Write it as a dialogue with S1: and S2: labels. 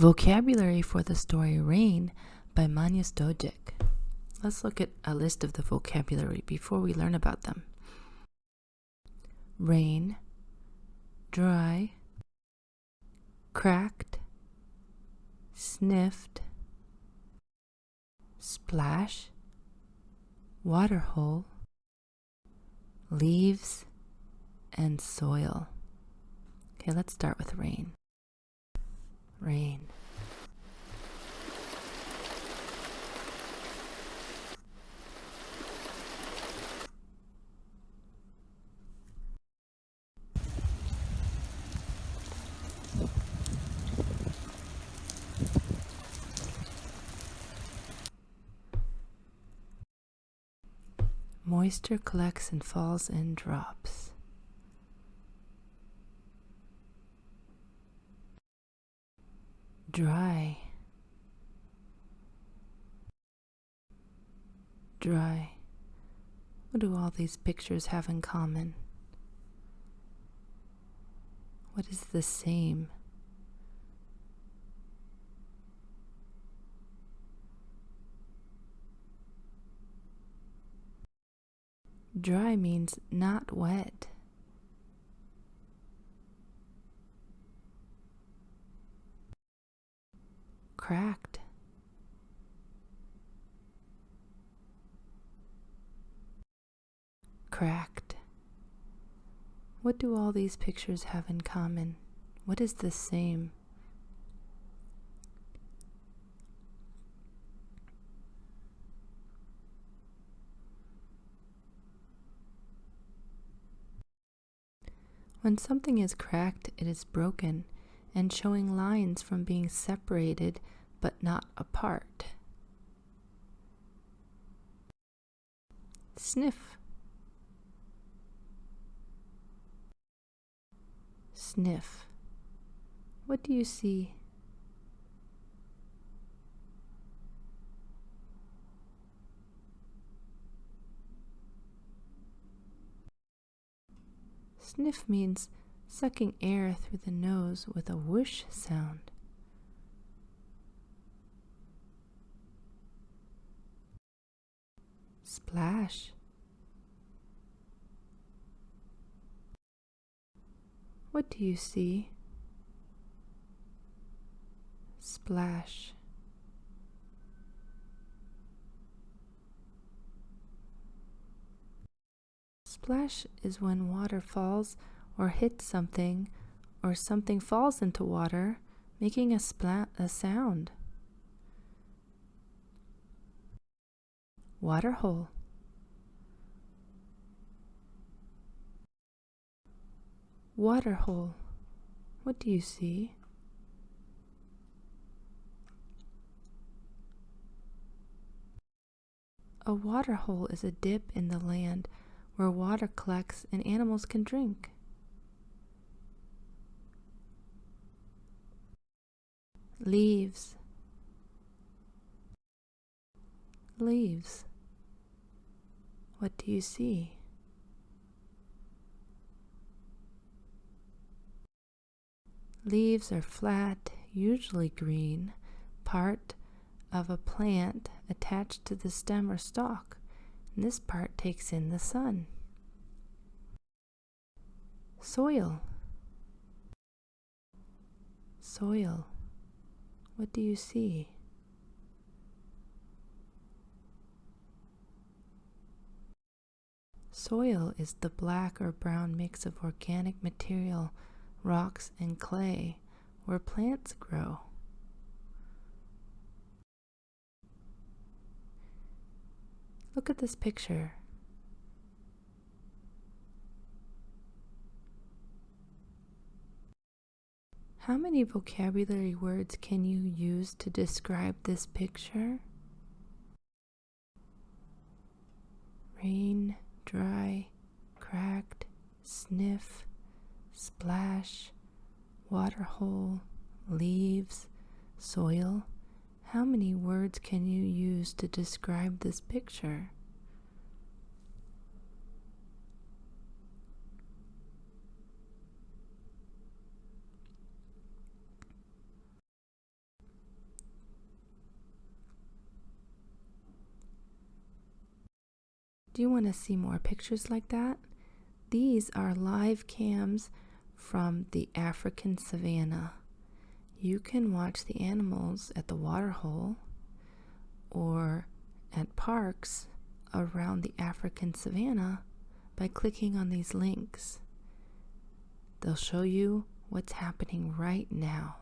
S1: Vocabulary for the story Rain by Manya Stojic. Let's look at a list of the vocabulary before we learn about them. Rain, dry, cracked, sniffed, splash, waterhole, leaves, and soil. Okay, let's start with rain. Rain. Moisture collects and falls in drops. Dry. Dry. What do all these pictures have in common? What is the same? Dry means not wet. Cracked. Cracked. What do all these pictures have in common? What is the same? When something is cracked, it is broken and showing lines from being separated but not apart. Sniff. Sniff. What do you see? Sniff means sucking air through the nose with a whoosh sound. Splash. What do you see? Splash. Splash is when water falls or hits something, or something falls into water, making a sound. Waterhole. Waterhole. What do you see? A waterhole is a dip in the land where water collects and animals can drink. Leaves. Leaves. What do you see? Leaves are flat, usually green, part of a plant attached to the stem or stalk, and this part takes in the sun. Soil. Soil. What do you see? Soil is the black or brown mix of organic material, rocks, and clay where plants grow. Look at this picture. How many vocabulary words can you use to describe this picture? Rain, dry, cracked, sniff, splash, waterhole, leaves, soil. How many words can you use to describe this picture? Do you want to see more pictures like that? These are live cams from the African savanna. You can watch the animals at the waterhole or at parks around the African savanna by clicking on these links. They'll show you what's happening right now.